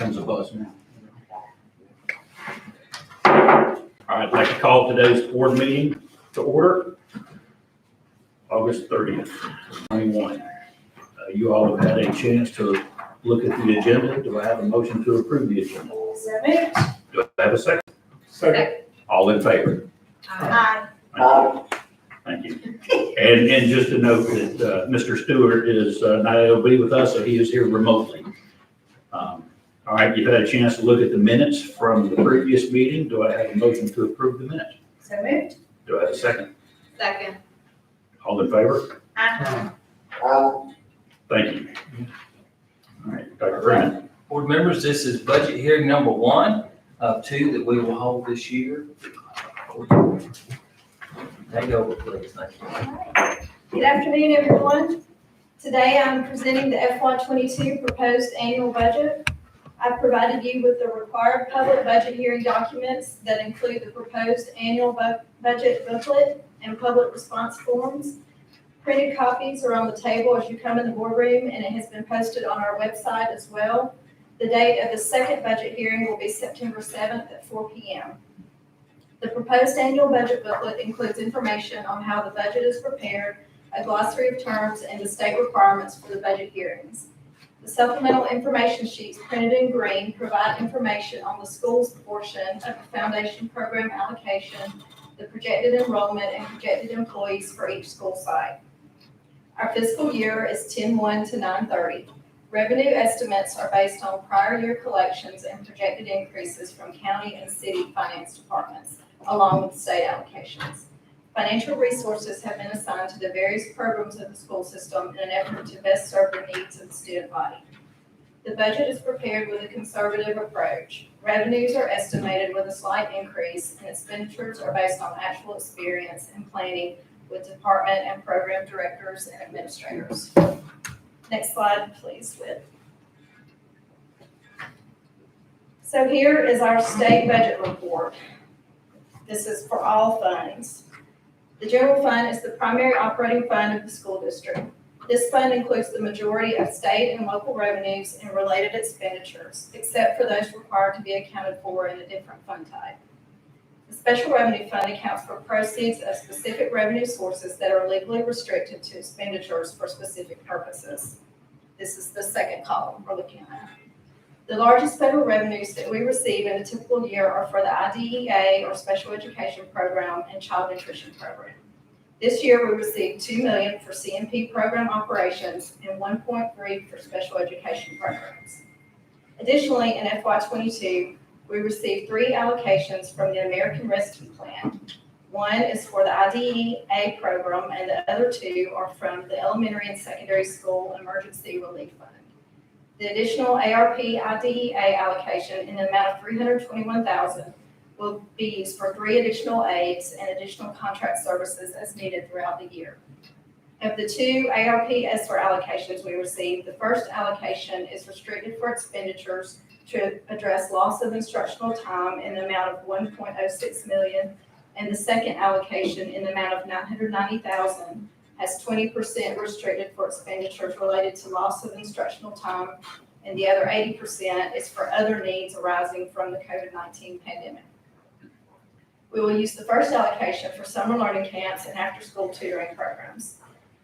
Comes a buzz now. All right, I'd like to call today's board meeting to order, August 30th, 21. You all have had a chance to look at the agenda. Do I have a motion to approve the agenda? So moved. Do I have a second? Second. All in favor? Aye. Thank you. And just to note that Mr. Stewart is not able to be with us, so he is here remotely. All right, you've had a chance to look at the minutes from the previous meeting. Do I have a motion to approve the minutes? So moved. Do I have a second? Second. All in favor? Aye. Thank you. All right, Dr. Freeman. Board members, this is budget hearing number 1 of 2 that we will hold this year. Take over, please. Thank you. Good afternoon, everyone. Today I'm presenting the FY22 proposed annual budget. I've provided you with the required public budget hearing documents that include the proposed annual budget booklet and public response forms. Printed copies are on the table as you come in the boardroom, and it has been posted on our website as well. The date of the second budget hearing will be September 7th at 4 p.m. The proposed annual budget booklet includes information on how the budget is prepared, a glossary of terms, and the state requirements for the budget hearings. The supplemental information sheets printed in green provide information on the school's portion of the foundation program allocation, the projected enrollment, and projected employees for each school site. Our fiscal year is 10/1 to 9/30. Revenue estimates are based on prior year collections and projected increases from county and city finance departments, along with state allocations. Financial resources have been assigned to the various programs of the school system in an effort to best serve the needs of the student body. The budget is prepared with a conservative approach. Revenues are estimated with a slight increase, and expenditures are based on actual experience and planning with department and program directors and administrators. Next slide, please, Whit. So here is our state budget report. This is for all funds. The general fund is the primary operating fund of the school district. This fund includes the majority of state and local revenues and related expenditures, except for those required to be accounted for in a different fund type. The special revenue fund accounts for proceeds of specific revenue sources that are legally restricted to expenditures for specific purposes. This is the second column we're looking at. The largest federal revenues that we receive in a typical year are for the IDEA, or Special Education Program, and Child Nutrition Program. This year, we received $2 million for CMP program operations and $1.3 million for special education programs. Additionally, in FY22, we received 3 allocations from the American Rescue Plan. One is for the IDEA program, and the other 2 are from the Elementary and Secondary School Emergency Relief Fund. The additional ARP IDEA allocation in the amount of $321,000 will be used for 3 additional aids and additional contract services as needed throughout the year. Of the 2 ARP ESSER allocations we received, the first allocation is restricted for expenditures to address loss of instructional time in the amount of $1.06 million, and the second allocation in the amount of $990,000 has 20% restricted for expenditures related to loss of instructional time, and the other 80% is for other needs arising from the COVID-19 pandemic. We will use the first allocation for summer learning camps and after-school tutoring programs.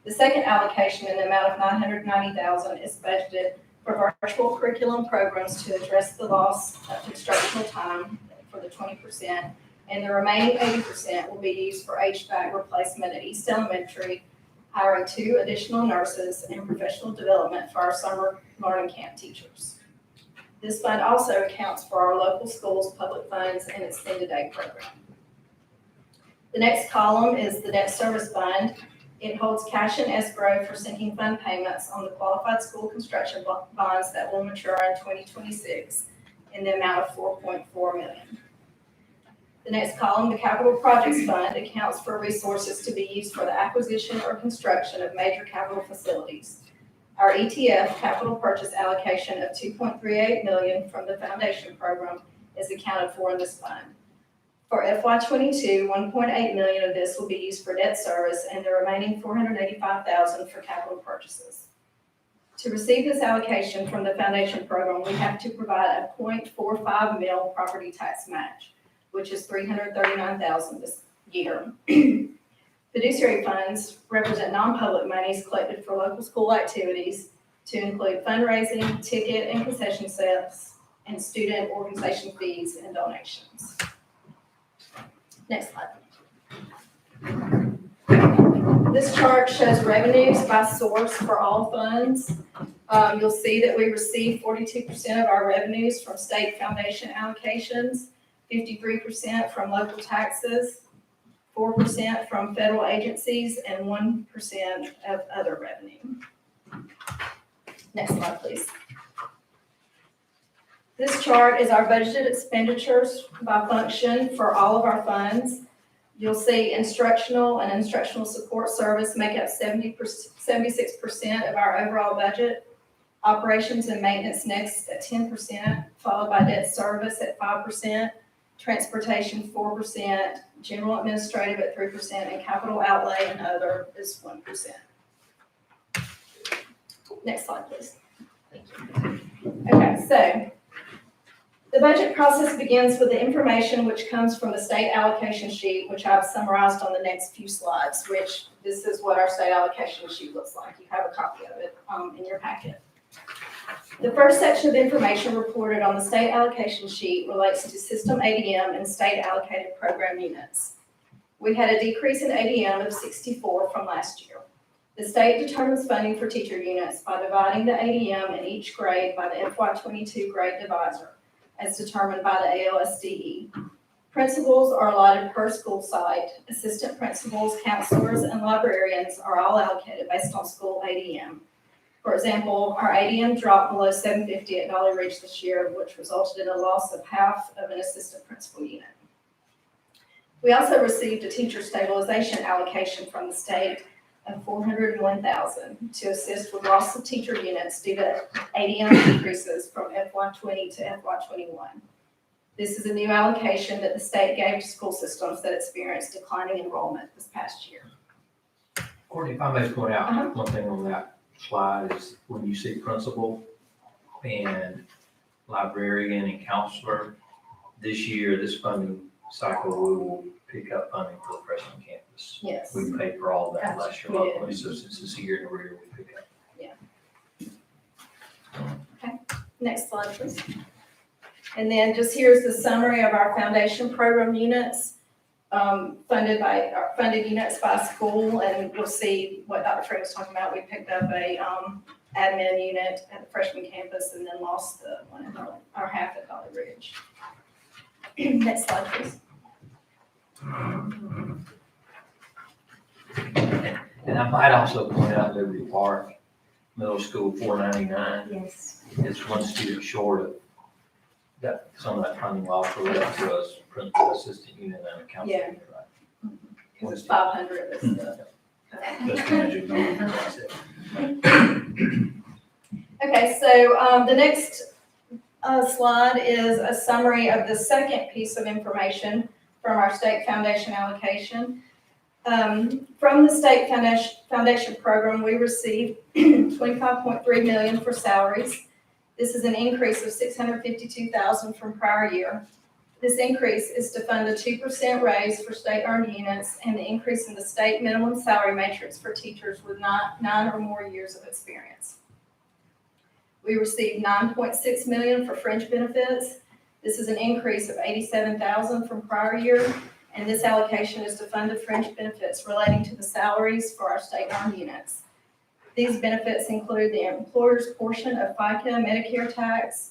The second allocation in the amount of $990,000 is budgeted for virtual curriculum programs to address the loss of instructional time for the 20%, and the remaining 80% will be used for HVAC replacement at East Elementary, hiring 2 additional nurses, and professional development for our summer learning camp teachers. This fund also accounts for our local schools' public funds and extended day program. The next column is the debt service fund. It holds cash in escrow for sinking fund payments on the qualified school construction bonds that will mature in 2026 in the amount of $4.4 million. The next column, the Capital Projects Fund, accounts for resources to be used for the acquisition or construction of major capital facilities. Our ETF capital purchase allocation of $2.38 million from the foundation program is accounted for in this fund. For FY22, $1.8 million of this will be used for debt service and the remaining $485,000 for capital purchases. To receive this allocation from the foundation program, we have to provide a 0.45 mil property tax match, which is $339,000 this year. Fiduciary funds represent non-public monies collected for local school activities to include fundraising, ticket and concession sales, and student organization fees and donations. Next slide. This chart shows revenues by source for all funds. You'll see that we receive 42% of our revenues from state foundation allocations, 53% from local taxes, 4% from federal agencies, and 1% of other revenue. Next slide, please. This chart is our budgeted expenditures by function for all of our funds. You'll see instructional and instructional support service make up 76% of our overall budget. Operations and maintenance next at 10%, followed by debt service at 5%, transportation 4%, general administrative at 3%, and capital outlay and other is 1%. Next slide, please. Okay, so the budget process begins with the information which comes from the state allocation sheet, which I've summarized on the next few slides, which this is what our state allocation sheet looks like. You have a copy of it in your packet. The first section of information reported on the state allocation sheet relates to system ADM and state allocated program units. We had a decrease in ADM of 64 from last year. The state determines funding for teacher units by dividing the ADM in each grade by the FY22 grade divisor, as determined by the ALSDE. Principals are allotted per school site. Assistant principals, counselors, and librarians are all allocated based on school ADM. For example, our ADM dropped below 750 at Dolly Ridge this year, which resulted in a loss of half of an assistant principal unit. We also received a teacher stabilization allocation from the state of $401,000 to assist with loss of teacher units due to ADM decreases from FY20 to FY21. This is a new allocation that the state gave to school systems that experienced declining enrollment this past year. Courtney, if I may point out one thing on that slide is when you see principal and librarian and counselor, this year, this funding cycle, we will pick up funding for the freshman campus. Yes. We paid for all that last year We did. locally, so since it's a year in arrear, we pick up. Next slide, please. And then just here's the summary of our foundation program units, funded units by school, and you'll see what Dr. Frey was talking about. We picked up a admin unit at the freshman campus and then lost the one at our half at Dolly Ridge. Next slide, please. And I might also point out Liberty Park Middle School 499 Yes. is one student short of that, some of that funding loss related to us, principal, assistant unit, and a counselor Yeah. unit, right? Because it's 500 is the. That's magic number. Okay, so the next slide is a summary of the second piece of information from our state foundation allocation. From the state foundation program, we received $25.3 million for salaries. This is an increase of $652,000 from prior year. This increase is to fund the 2% raise for state earned units and the increase in the state minimum salary matrix for teachers with 9 or more years of experience. We received $9.6 million for fringe benefits. This is an increase of $87,000 from prior year, and this allocation is to fund the fringe benefits relating to the salaries for our state earned units. These benefits include the employer's portion of FICA, Medicare tax,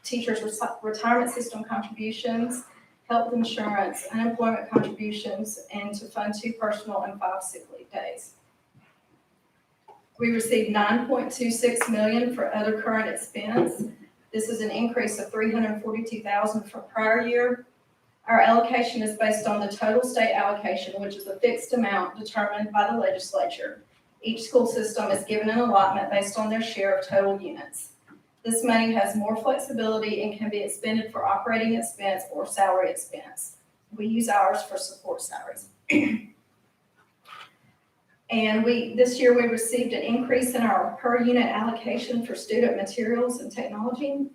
teachers' retirement system contributions, health insurance, unemployment contributions, and to fund 2 personal and 5 sick leave days. We received $9.26 million for other current expense. This is an increase of $342,000 from prior year. Our allocation is based on the total state allocation, which is a fixed amount determined by the legislature. Each school system is given an allotment based on their share of total units. This money has more flexibility and can be expended for operating expense or salary expense. We use ours for support salaries. And this year we received an increase in our per unit allocation for student materials and technology.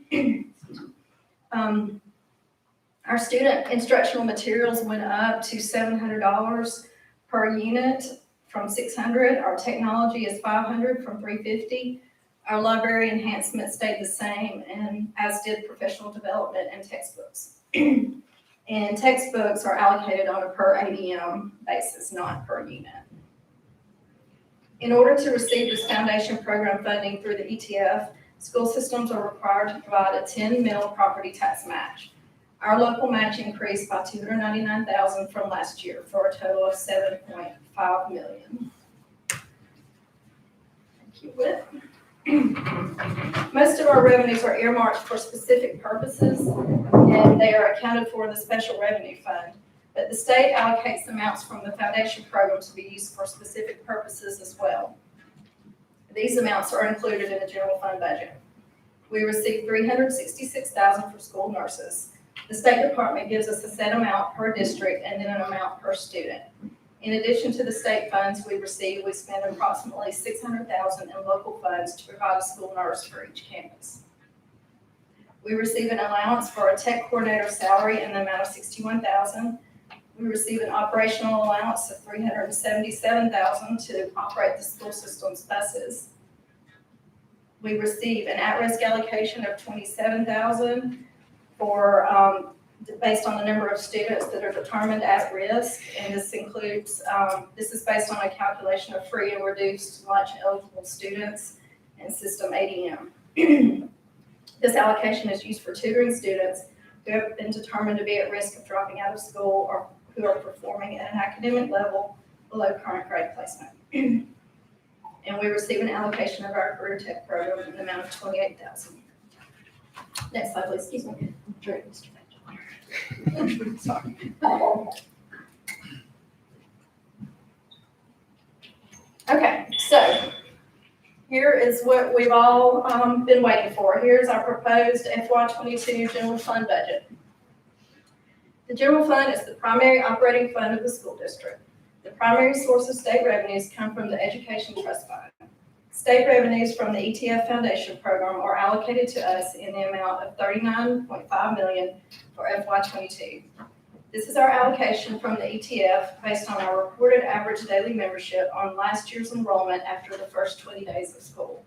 Our student instructional materials went up to $700 per unit from $600. Our technology is $500 from $350. Our library enhancement stayed the same, and as did professional development and textbooks. And textbooks are allocated on a per ADM basis, not per unit. In order to receive this foundation program funding through the ETF, school systems are required to provide a 10 mil property tax match. Our local match increased by $299,000 from last year for a total of $7.5 million. Thank you, Whit. Most of our revenues are earmarked for specific purposes, and they are accounted for in the special revenue fund. But the state allocates amounts from the foundation program to be used for specific purposes as well. These amounts are included in the general fund budget. We received $366,000 for school nurses. The State Department gives us a set amount per district and then an amount per student. In addition to the state funds we receive, we spend approximately $600,000 in local funds to provide a school nurse for each campus. We receive an allowance for a tech coordinator salary in the amount of $61,000. We receive an operational allowance of $377,000 to operate the school system's buses. We receive an at-risk allocation of $27,000 for based on the number of students that are determined at risk, and this includes this is based on a calculation of free and reduced lunch eligible students and system ADM. This allocation is used for tutoring students who have been determined to be at risk of dropping out of school or who are performing at an academic level below current grade placement. And we receive an allocation of our career tech program in the amount of $28,000. Next slide, please. Excuse me. Sorry. Okay, so here is what we've all been waiting for. Here's our proposed FY22 general fund budget. The general fund is the primary operating fund of the school district. The primary source of state revenues come from the Education Trust Fund. State revenues from the ETF Foundation program are allocated to us in the amount of $39.5 million for FY22. This is our allocation from the ETF based on our reported average daily membership on last year's enrollment after the first 20 days of school.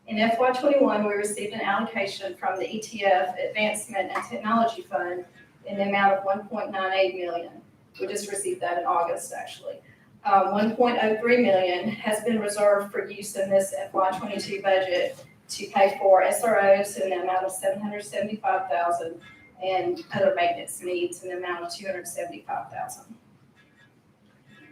In FY21, we received an allocation from the ETF Advancement and Technology Fund in the amount of $1.98 million. We just received that in August, actually. $1.03 million has been reserved for use in this FY22 budget to pay for SROs in the amount of $775,000 and other maintenance needs in the amount of $275,000.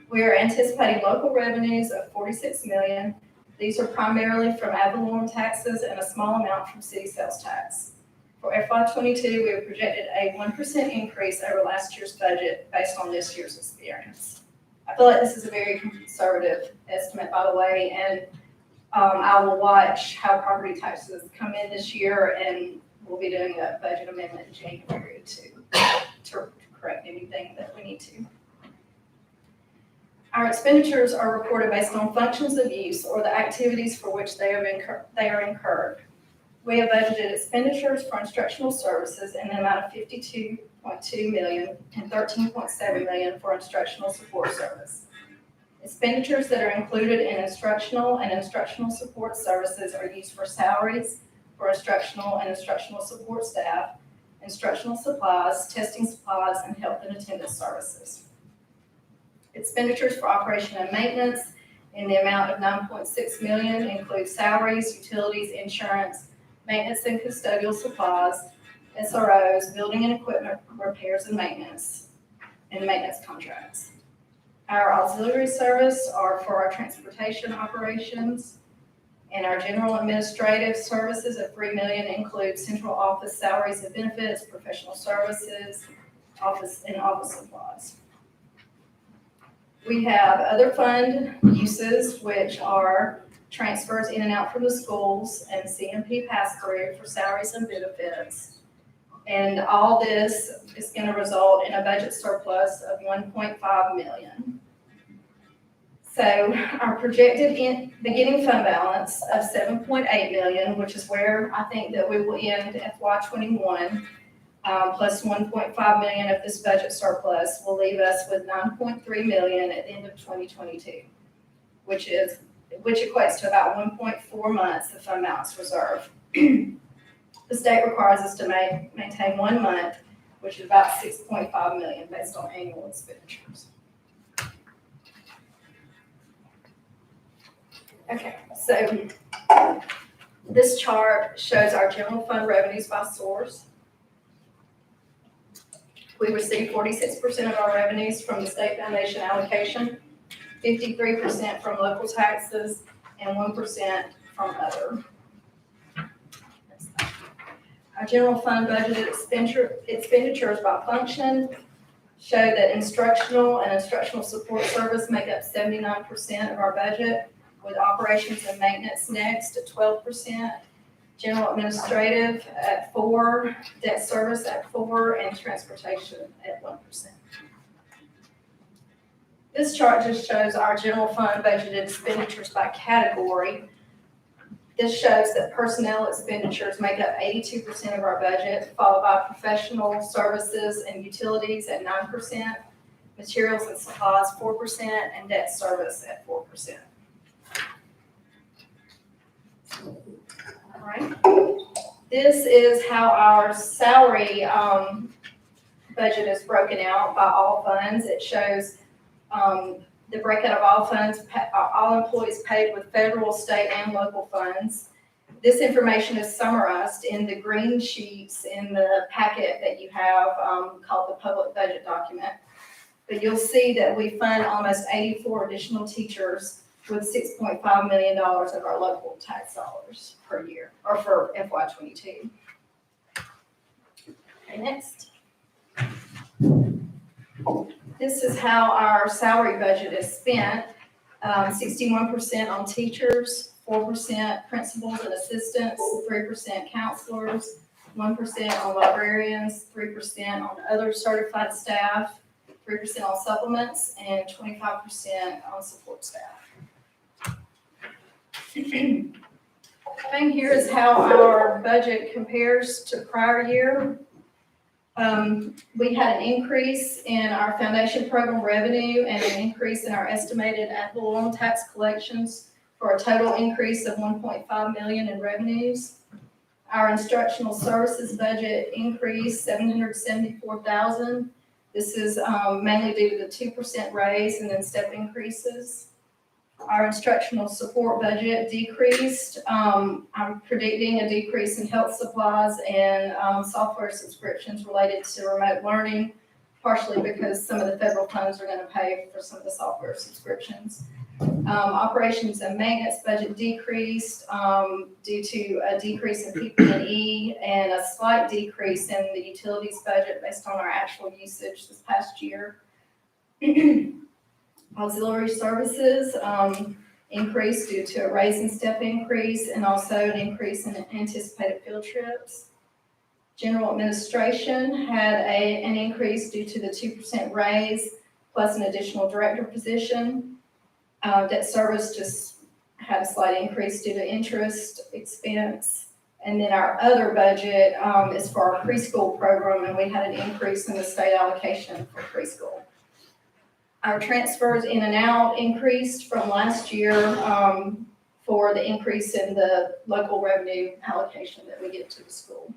We are anticipating local revenues of $46 million. These are primarily from ad valorem taxes and a small amount from city sales tax. For FY22, we have projected a 1% increase over last year's budget based on this year's experience. I feel like this is a very conservative estimate, by the way, and I will watch how property taxes come in this year, and we'll be doing a budget amendment in January to correct anything that we need to. Our expenditures are reported based on functions of use or the activities for which they are incurred. We have budgeted expenditures for instructional services in the amount of $52.2 million and $13.7 million for instructional support service. Expenditures that are included in instructional and instructional support services are used for salaries for instructional and instructional support staff, instructional supplies, testing supplies, and health and attendance services. Expenditures for operation and maintenance in the amount of $9.6 million include salaries, utilities, insurance, maintenance and custodial supplies, SROs, building and equipment repairs and maintenance contracts. Our auxiliary service are for our transportation operations, and our general administrative services of $3 million include central office salaries and benefits, professional services, office supplies. We have other fund uses, which are transfers in and out from the schools and CMP pass-through for salaries and benefits. And all this is going to result in a budget surplus of $1.5 million. So our projected beginning fund balance of 7.8 million, which is where I think that we will end FY21, plus 1.5 million of this budget surplus will leave us with 9.3 million at the end of 2022, which equates to about 1.4 months of fund balance reserve. The state requires us to maintain 1 month, which is about 6.5 million based on annual expenditures. Okay, so this chart shows our general fund revenues by source. We receive 46% of our revenues from the state foundation allocation, 53% from local taxes, and 1% from other. Our general fund budgeted expenditures by function show that instructional and instructional support service make up 79% of our budget, with operations and maintenance next at 12%, general administrative at 4%, debt service at 4%, and transportation at 1%. This chart just shows our general fund budgeted expenditures by category. This shows that personnel expenditures make up 82% of our budget, followed by professional services and utilities at 9%, materials and supplies 4%, and debt service at 4%. All right. This is how our salary budget is broken out by all funds. It shows the breakout of all funds, all employees paid with federal, state, and local funds. This information is summarized in the green sheets in the packet that you have called the public budget document. But you'll see that we fund almost 84 additional teachers with $6.5 million of our local tax dollars per year, or for FY22. Okay, next. This is how our salary budget is spent. 61% on teachers, 4% principals and assistants, 3% counselors, 1% on librarians, 3% on other certified staff, 3% on supplements, and 25% on support staff. Thing here is how our budget compares to prior year. We had an increase in our foundation program revenue and an increase in our estimated ad valorem tax collections for a total increase of 1.5 million in revenues. Our instructional services budget increased 774,000. This is mainly due to the 2% raise and then step increases. Our instructional support budget decreased. I'm predicting a decrease in health supplies and software subscriptions related to remote learning, partially because some of the federal funds are going to pay for some of the software subscriptions. Operations and maintenance budget decreased due to a decrease in PP&E and a slight decrease in the utilities budget based on our actual usage this past year. Auxiliary services increased due to a raise and step increase and also an increase in anticipated field trips. General administration had an increase due to the 2% raise plus an additional director position. Debt service just had a slight increase due to interest expense. And then our other budget is for our preschool program, and we had an increase in the state allocation for preschool. Our transfers in and out increased from last year for the increase in the local revenue allocation that we get to the school.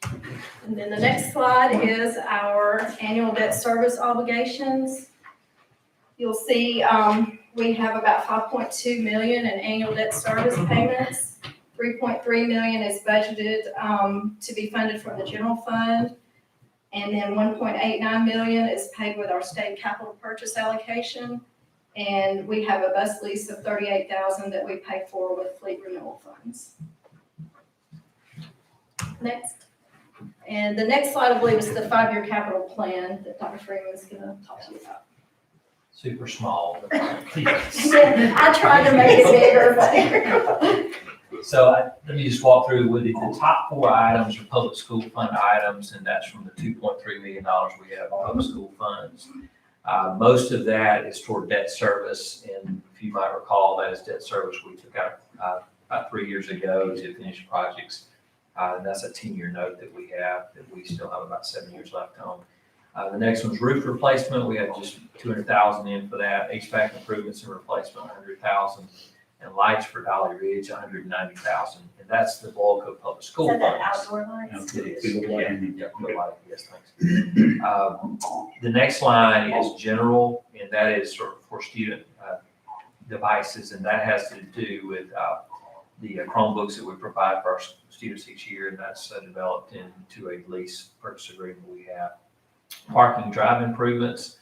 And then the next slide is our annual debt service obligations. You'll see we have about 5.2 million in annual debt service payments. 3.3 million is budgeted to be funded from the general fund. And then 1.89 million is paid with our state capital purchase allocation. And we have a bus lease of 38,000 that we pay for with fleet renewal funds. Next. And the next slide, I believe, is the 5-year capital plan that Dr. Freeman is going to talk to you about. Super small. I tried to make it bigger, but. So let me just walk through with you. The top 4 items are public school fund items, and that's from the $2.3 million we have in public school funds. Most of that is toward debt service, and if you might recall, that is debt service we took out about 3 years ago to finish projects. And that's a 10-year note that we have, that we still have about 7 years left on. The next one's roof replacement. We have just 200,000 in for that. HVAC improvements and replacement, 100,000. And lights for Dolly Ridge, 190,000. And that's the bulk of public school Is that funds. outdoor lights? It is. Field lighting. Yeah, field lighting, yes, thanks. The next line is general, and that is sort of for student devices, and that has to do with the Chromebooks that we provide for our students each year, and that's developed into a lease purchase agreement we have. Parking drive improvements.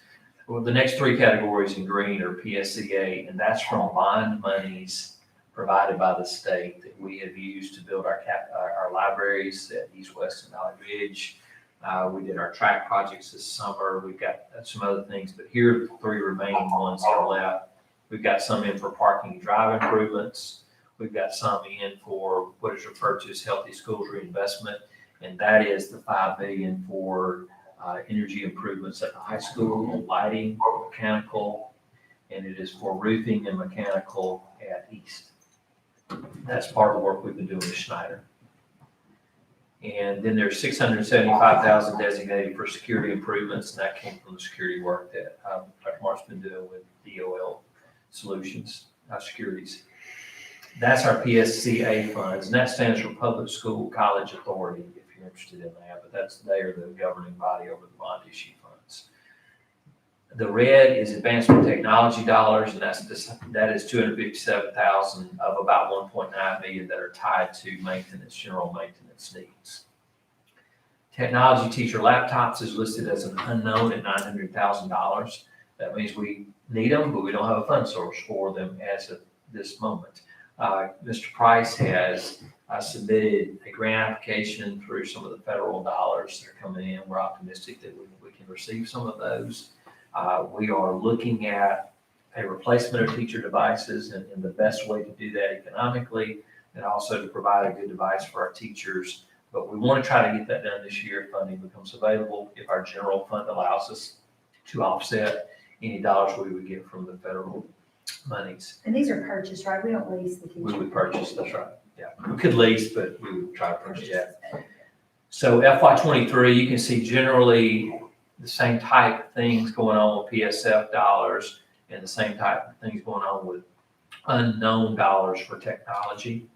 Well, the next three categories in green are PSCA, and that's from bond monies provided by the state that we have used to build our libraries at East, West, and Dolly Ridge. We did our track projects this summer. We've got some other things, but here are the three remaining ones that are left. We've got some in for parking and drive improvements. We've got some in for what is referred to as healthy schools reinvestment, and that is the $5 million for energy improvements at the high school, lighting, mechanical, and it is for roofing and mechanical at East. That's part of the work we've been doing with Schneider. And then there's 675,000 designated for security improvements, and that came from the security work that Dr. Mark's been doing with DOL Solutions, Securities. That's our PSCA funds, and that stands for Public School College Authority, if you're interested in that, but they are the governing body over the bond issue funds. The red is advancement technology dollars, and that is 257,000 of about 1.9 million that are tied to maintenance, general maintenance needs. Technology teacher laptops is listed as an unknown at $900,000. That means we need them, but we don't have a fund source for them as of this moment. Mr. Price has submitted a grant application through some of the federal dollars that are coming in. We're optimistic that we can receive some of those. We are looking at a replacement of teacher devices and the best way to do that economically, and also to provide a good device for our teachers. But we want to try to get that done this year if funding becomes available, if our general fund allows us to offset any dollars we would get from the federal monies. And these are purchased, right? We don't lease the We teacher. would purchase, that's right. Yeah, we could lease, but we would try to purchase that. So FY23, you can see generally the same type of things going on with PSF dollars and the same type of things going on with unknown dollars for technology.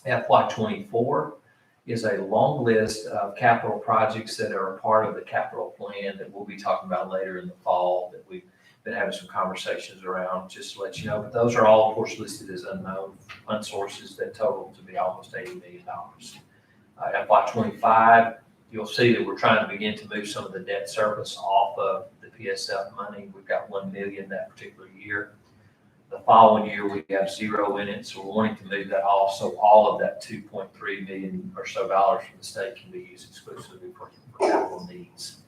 FY24 is a long list of capital projects that are a part of the capital plan that we'll be talking about later in the fall, that we've been having some conversations around, just to let you know. But those are all, of course, listed as unknown fund sources that total to be almost $80 million. FY25, you'll see that we're trying to begin to move some of the debt service off of the PSF money. We've got $1 million that particular year. The following year, we have zero in it, so we're wanting to move that off, so all of that $2.3 million or so dollars from the state can be used exclusively for capital needs.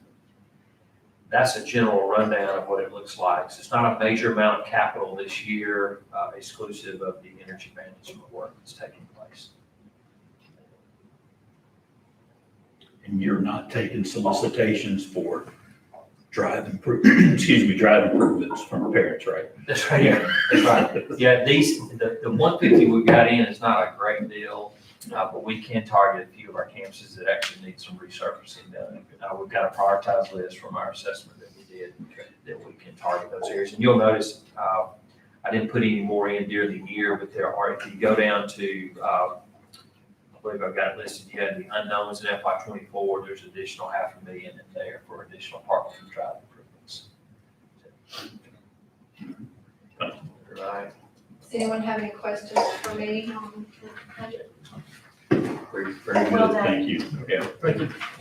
That's a general rundown of what it looks like. So it's not a major amount of capital this year, exclusive of the energy management work that's taking place. And you're not taking solicitations for drive improvements from parents, right? That's right. Yeah, that's right. Yeah, the 150 we've got in is not a great deal, but we can target a few of our campuses that actually need some resurfacing done. We've got a prioritized list from our assessment that we did that we can target those areas. And you'll notice I didn't put any more in during the year, but there are, if you go down to, I believe I've got it listed, you had the unknowns in FY24, there's additional $500,000 in there for additional parking and drive improvements. Right. Does anyone have any questions for me on the budget? Very, very Well good, done. thank you. Yeah,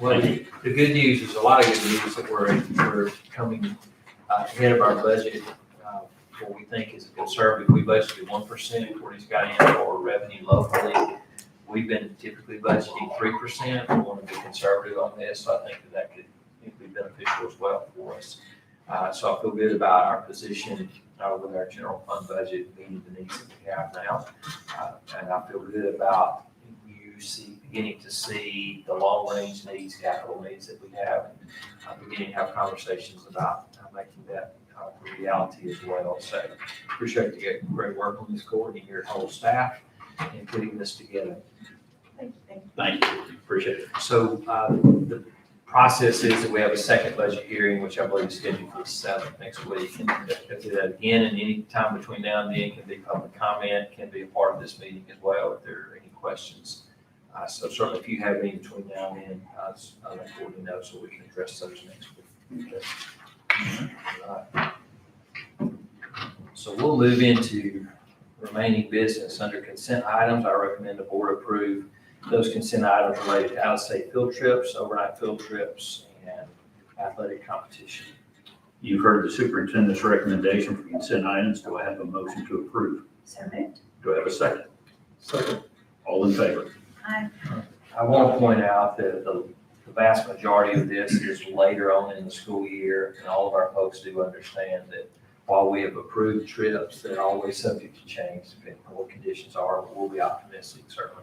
Well, the good news is a lot of good news that we're coming ahead of our budget. What we think is conservative. We budgeted 1% for these guys for revenue locally. We've been typically budgeting 3%. We want to be conservative on this, so I think that could be beneficial as well for us. So I feel good about our position with our general fund budget meeting the needs that we have now. And I feel good about you beginning to see the long-range needs, capital needs that we have, and beginning to have conversations about making that a reality as well. So appreciate the great work on this, Courtney, and your whole staff in putting this together. Thank you. Thank you, appreciate it. So the process is that we have a second budget hearing, which I believe is scheduled for the 7th next week. And we'll do that again, and any time between now and then can be public comment, can be a part of this meeting as well if there are any questions. So certainly if you have any between now and then, I'll let Courtney know so we can address those next week. Okay. All right. So we'll move into remaining business. Under consent items, I recommend the board approve those consent items related to out-of-state field trips, overnight field trips, and athletic competition. You've heard the superintendent's recommendation for consent items. Do I have a motion to approve? So moved. Do I have a second? Second. All in favor? Aye. I want to point out that the vast majority of this is later on in the school year, and all of our folks do understand that while we have approved trips, they're always subject to change depending on what conditions are. We'll be optimistic, certainly,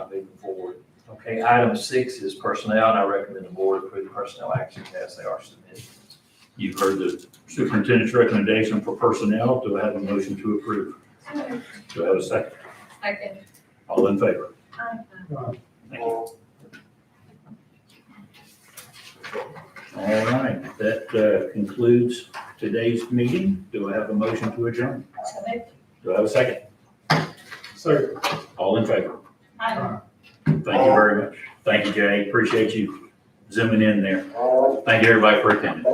moving forward. Okay, item 6 is personnel, and I recommend the board approve the personnel actions as they are submitted. You've heard the superintendent's recommendation for personnel. Do I have a motion to approve? Do I have a second? Second. All in favor? Aye. Thank you. All right, that concludes today's meeting. Do I have a motion to adjourn? So moved. Do I have a second? Second. All in favor? Aye. Thank you very much. Thank you, Jay. Appreciate you zooming in there. Thank you, everybody, for attending.